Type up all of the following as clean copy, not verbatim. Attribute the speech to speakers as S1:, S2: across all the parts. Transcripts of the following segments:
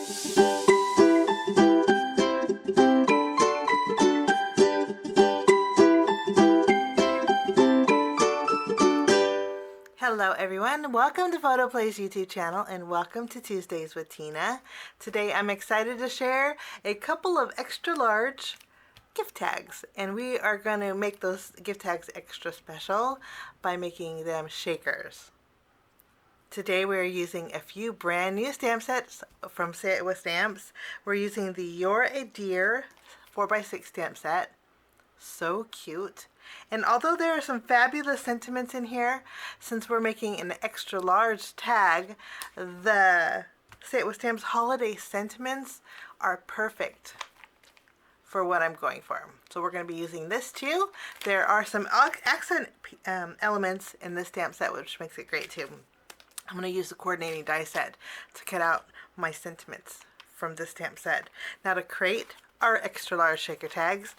S1: Hello everyone, welcome to PhotoPlay's YouTube channel and welcome to Tuesdays with Tina. Today I'm excited to share a couple of extra large gift tags, and we are going to make those gift tags extra special by making them shakers. Today we are using a few brand new stamp sets from Say It With Stamps. We're using the You're a Dear 4x6 stamp set. So cute. And although there are some fabulous sentiments in here, since we're making an extra large tag, the Say It With Stamps holiday sentiments are perfect for what I'm going for. So we're going to be using this too. There are some accent elements in this stamp set, which makes it great too. I'm going to use the coordinating die set to cut out my sentiments from this stamp set. Now to create our extra large shaker tags,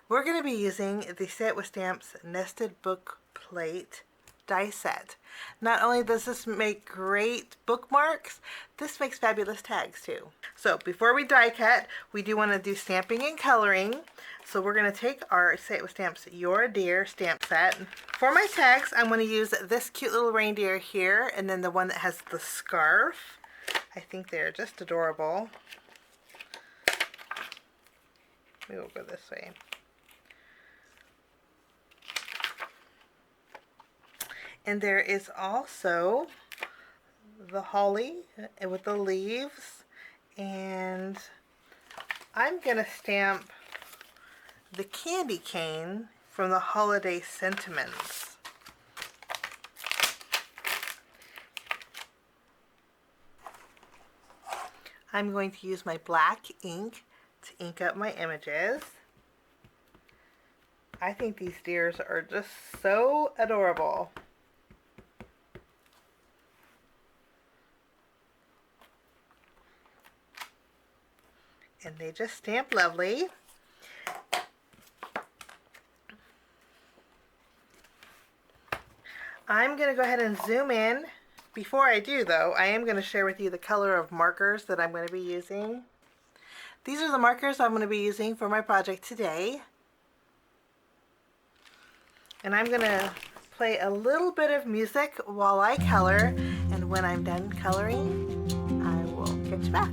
S1: we're going to be using the Say It With Stamps nested book plate die set. Not only does this make great bookmarks, this makes fabulous tags too. So before we die cut, we do want to do stamping and coloring. So we're going to take our Say It With Stamps You're a Dear stamp set. For my tags, I'm going to use this cute little reindeer here, and then the one that has the scarf. I think they're just adorable. We will go this way. And there is also the holly with the leaves, and I'm going to stamp the candy cane from the holiday sentiments. I'm going to use my black ink to ink up my images. I think these deers are just so adorable. And they just stamp lovely. I'm going to go ahead and zoom in. Before I do though, I am going to share with you the color of markers that I'm going to be using. These are the markers I'm going to be using for my project today. And I'm going to play a little bit of music while I color, and when I'm done coloring, I will get you back.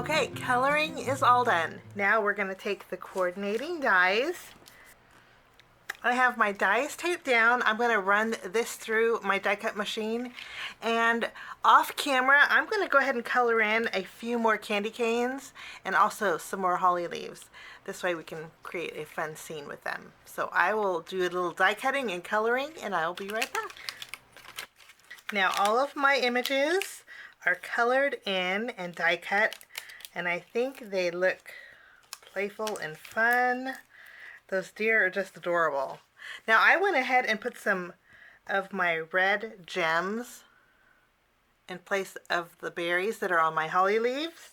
S1: Okay, coloring is all done. Now we're going to take the coordinating dies. I have my dies taped down. I'm going to run this through my die cut machine, and off camera I'm going to go ahead and color in a few more candy canes and also some more holly leaves. This way we can create a fun scene with them. So I will do a little die cutting and coloring, and I will be right back. Now all of my images are colored in and die cut, and I think they look playful and fun. Those deer are just adorable. Now I went ahead and put some of my red gems in place of the berries that are on my holly leaves.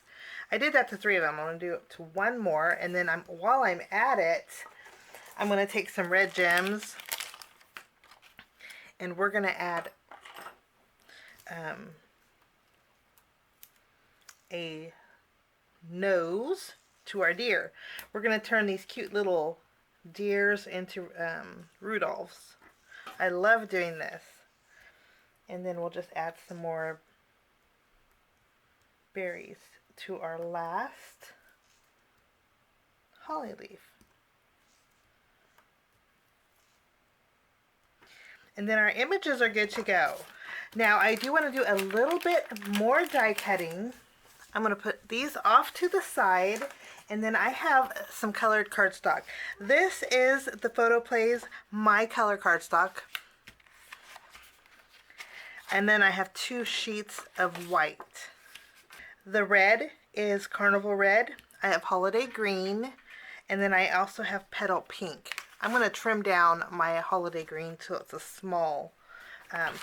S1: I did that to 3 of them. I'm going to do it to 1 more, and then while I'm at it, I'm going to take some red gems and we're going to add a nose to our deer. We're going to turn these cute little deers into Rudolphs. I love doing this. And then we'll just add some more berries to our last holly leaf. And then our images are good to go. Now I do want to do a little bit more die cutting. I'm going to put these off to the side, and then I have some colored cardstock. This is the PhotoPlay's My Color cardstock. And then I have 2 sheets of white. The red is Carnival red. I have holiday green, and then I also have Petal pink. I'm going to trim down my holiday green till it's a small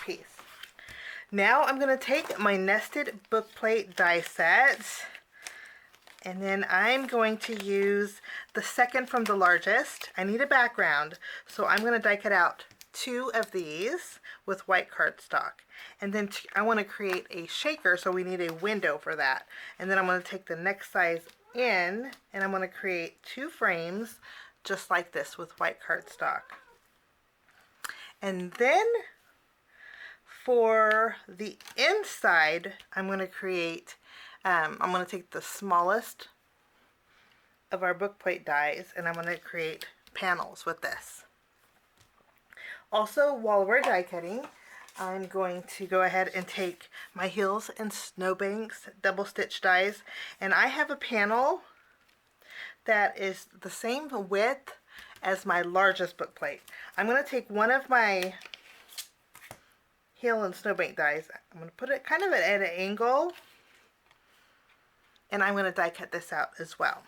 S1: piece. Now I'm going to take my nested bookplate die set, and then I'm going to use the second from the largest. I need a background, so I'm going to die cut out 2 of these with white cardstock. And then I want to create a shaker, so we need a window for that. And then I'm going to take the next size in, and I'm going to create 2 frames just like this with white cardstock. And then for the inside, I'm going to create, I'm going to take the smallest of our bookplate dies, and I'm going to create panels with this. Also, while we're die cutting, I'm going to go ahead and take my Hills and Snowbanks double stitch dies, and I have a panel that is the same width as my largest bookplate. I'm going to take one of my Hill and Snowbank dies. I'm going to put it kind of at an angle, and I'm going to die cut this out as well.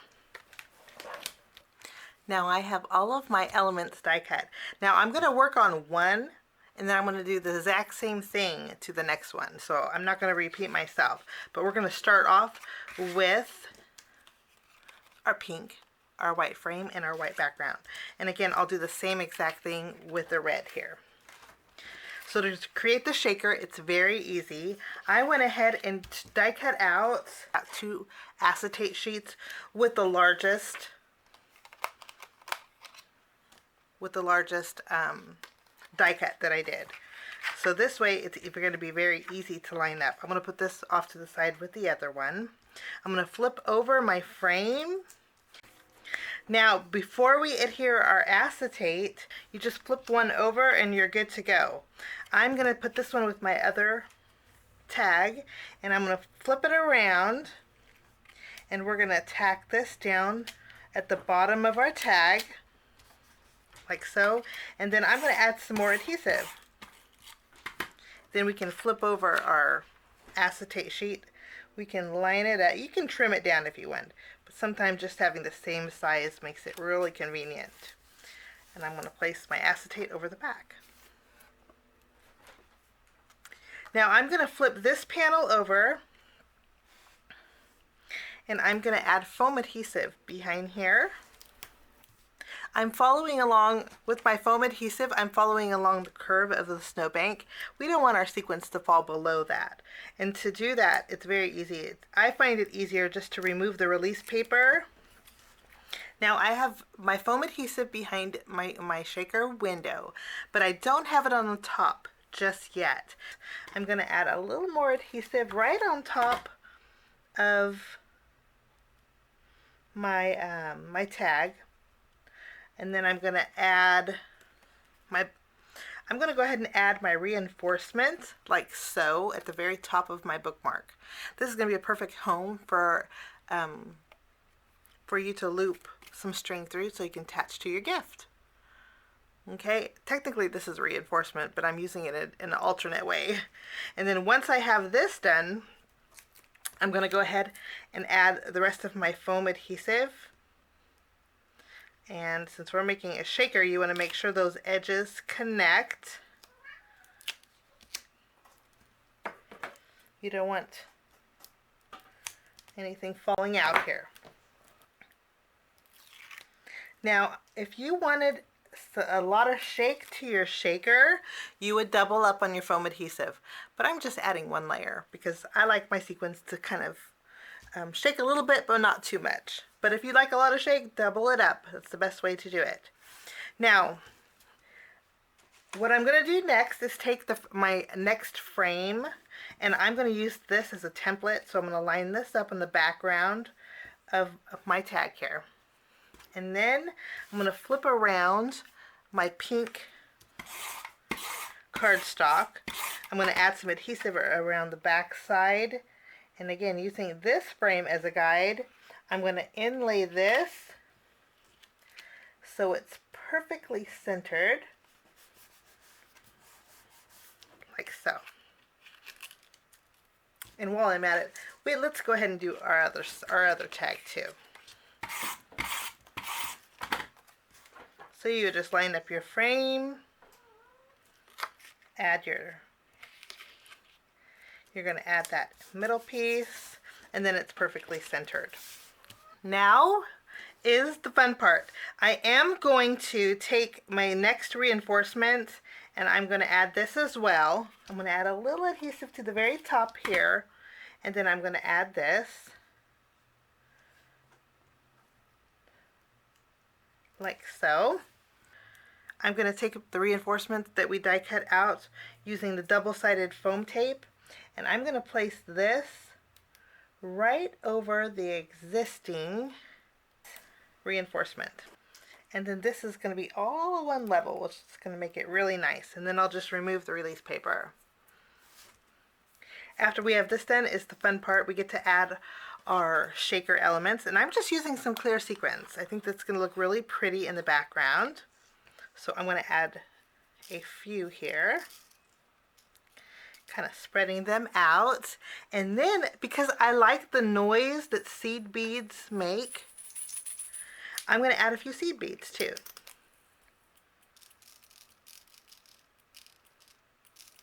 S1: Now I have all of my elements die cut. Now I'm going to work on one, and then I'm going to do the exact same thing to the next one. So I'm not going to repeat myself, but we're going to start off with our pink, our white frame, and our white background. And again, I'll do the same exact thing with the red here. So to create the shaker, it's very easy. I went ahead and die cut out 2 acetate sheets with the largest die cut that I did. So this way it's going to be very easy to line up. I'm going to put this off to the side with the other one. I'm going to flip over my frame. Now, before we adhere our acetate, you just flip one over and you're good to go. I'm going to put this one with my other tag, and I'm going to flip it around, and we're going to tack this down at the bottom of our tag, like so, and then I'm going to add some more adhesive. Then we can flip over our acetate sheet. We can line it up. You can trim it down if you want, but sometimes just having the same size makes it really convenient. And I'm going to place my acetate over the back. Now I'm going to flip this panel over, and I'm going to add foam adhesive behind here. I'm following along with my foam adhesive. I'm following along the curve of the snowbank. We don't want our sequins to fall below that. And to do that, it's very easy. I find it easier just to remove the release paper. Now I have my foam adhesive behind my shaker window, but I don't have it on the top just yet. I'm going to add a little more adhesive right on top of my tag, and then I'm going to add I'm going to go ahead and add my reinforcement like so at the very top of my bookmark. This is going to be a perfect home for you to loop some string through so you can attach to your gift. Okay, technically this is reinforcement, but I'm using it in an alternate way. And then once I have this done, I'm going to go ahead and add the rest of my foam adhesive. And since we're making a shaker, you want to make sure those edges connect. You don't want anything falling out here. Now, if you wanted a lot of shake to your shaker, you would double up on your foam adhesive. But I'm just adding one layer because I like my sequins to kind of shake a little bit, but not too much. But if you like a lot of shake, double it up. That's the best way to do it. Now, what I'm going to do next is take my next frame, and I'm going to use this as a template. So I'm going to line this up in the background of my tag here. And then I'm going to flip around my pink cardstock. I'm going to add some adhesive around the back side. And again, using this frame as a guide, I'm going to inlay this so it's perfectly centered, like so. And while I'm at it, let's go ahead and do our other tag too. So you just line up your frame, you're going to add that middle piece, and then it's perfectly centered. Now is the fun part. I am going to take my next reinforcement and I'm going to add this as well. I'm going to add a little adhesive to the very top here, and then I'm going to add this like so. I'm going to take the reinforcement that we die cut out using the double-sided foam tape, and I'm going to place this right over the existing reinforcement. And then this is going to be all one level, which is going to make it really nice. And then I'll just remove the release paper. After we have this done is the fun part. We get to add our shaker elements, and I'm just using some clear sequins. I think that's going to look really pretty in the background. So I'm going to add a few here, kind of spreading them out. And then, because I like the noise that seed beads make, I'm going to add a few seed beads too.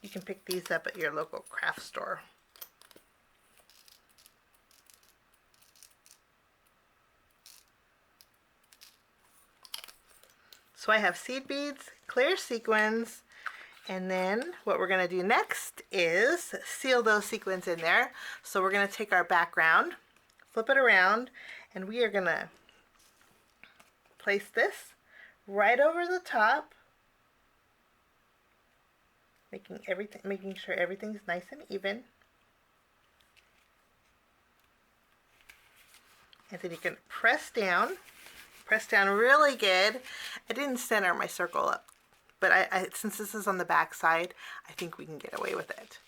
S1: You can pick these up at your local craft store. So I have seed beads, clear sequins, and then what we're going to do next is seal those sequins in there. So we're going to take our background, flip it around, and we are going to place this right over the top, making sure everything's nice and even. And then you can press down really good. I didn't center my circle up, but since this is on the back side, I think we can get away with it.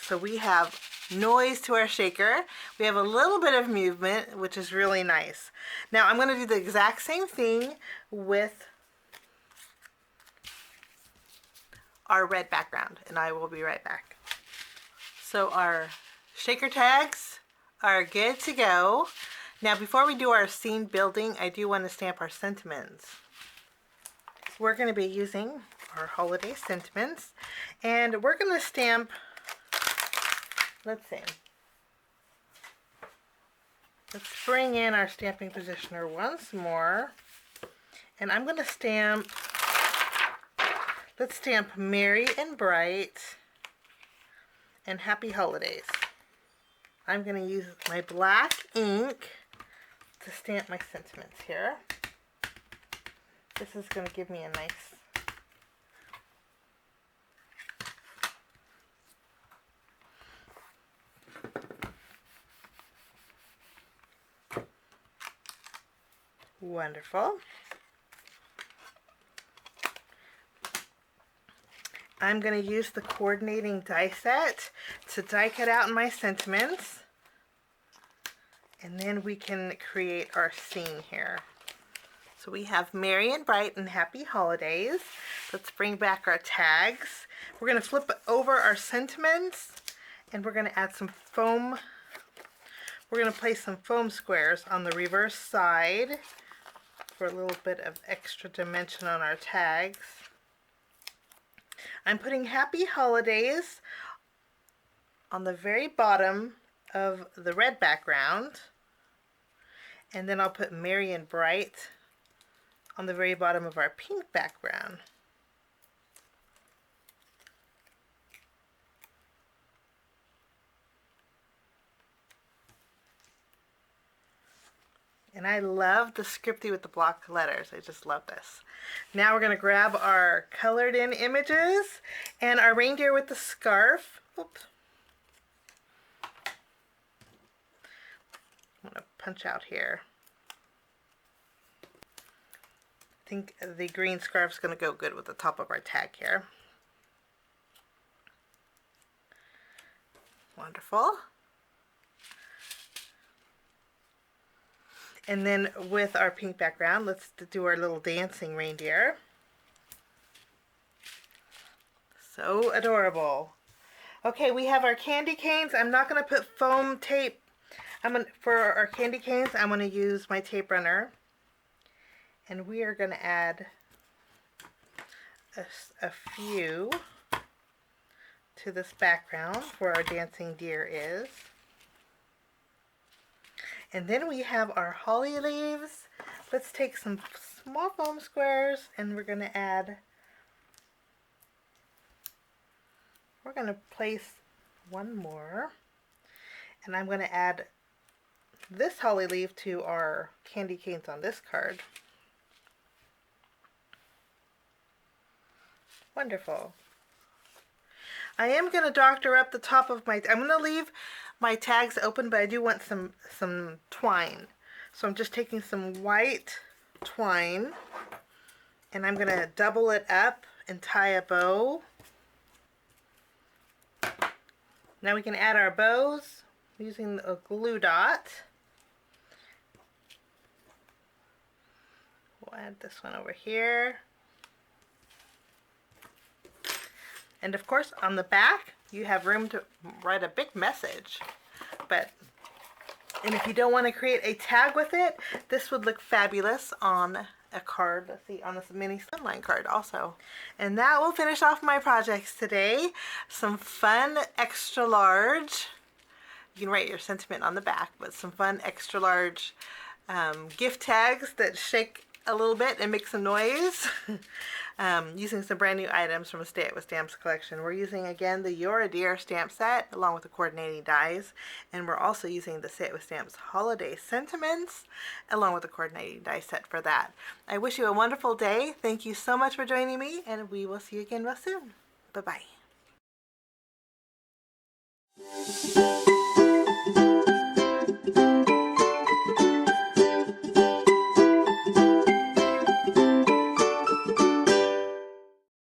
S1: So we have noise to our shaker. We have a little bit of movement, which is really nice. Now I'm going to do the exact same thing with our red background, and I will be right back. So our shaker tags are good to go. Now before we do our scene building, I do want to stamp our sentiments. So we're going to be using our holiday sentiments, and we're going to stamp, let's see, let's bring in our stamping positioner once more, and I'm going to stamp, let's stamp Merry and Bright and Happy Holidays. I'm going to use my black ink to stamp my sentiments here. This is going to give me a nice Wonderful. I'm going to use the coordinating die set to die cut out my sentiments. And then we can create our scene here. So we have Merry and Bright and Happy Holidays. Let's bring back our tags. We're going to flip over our sentiments and we're going to add some foam. We're going to place some foam squares on the reverse side for a little bit of extra dimension on our tags. I'm putting Happy Holidays on the very bottom of the red background. And then I'll put Merry and Bright on the very bottom of our pink background. And I love the scripty with the block letters. I just love this. Now we're going to grab our colored in images and our reindeer with the scarf. Oops. I'm going to punch out here. I think the green scarf is going to go good with the top of our tag here. Wonderful. And then with our pink background, let's do our little dancing reindeer. So adorable. Okay, we have our candy canes. I'm not going to put foam tape. For our candy canes, I'm going to use my tape runner. And we are going to add a few to this background where our dancing deer is. And then we have our holly leaves. Let's take some small foam squares and we're going to place one more. And I'm going to add this holly leaf to our candy canes on this card. Wonderful. I am going to doctor up the top of I'm going to leave my tags open, but I do want some twine. So I'm just taking some white twine and I'm going to double it up and tie a bow. Now we can add our bows using a glue dot. We'll add this one over here. And of course, on the back, you have room to write a big message. And if you don't want to create a tag with it, this would look fabulous on a card. Let's see, on this mini slimline card also. And that will finish off my projects today. Some fun extra large. You can write your sentiment on the back, but some fun extra large gift tags that shake a little bit and make some noise. Using some brand new items from a Stay It With Stamps collection. We're using again the You're a Dear stamp set along with the coordinating dies, and we're also using the Stay It With Stamps holiday sentiments along with the coordinating die set for that. I wish you a wonderful day. Thank you so much for joining me, and we will see you again real soon. Bye-bye.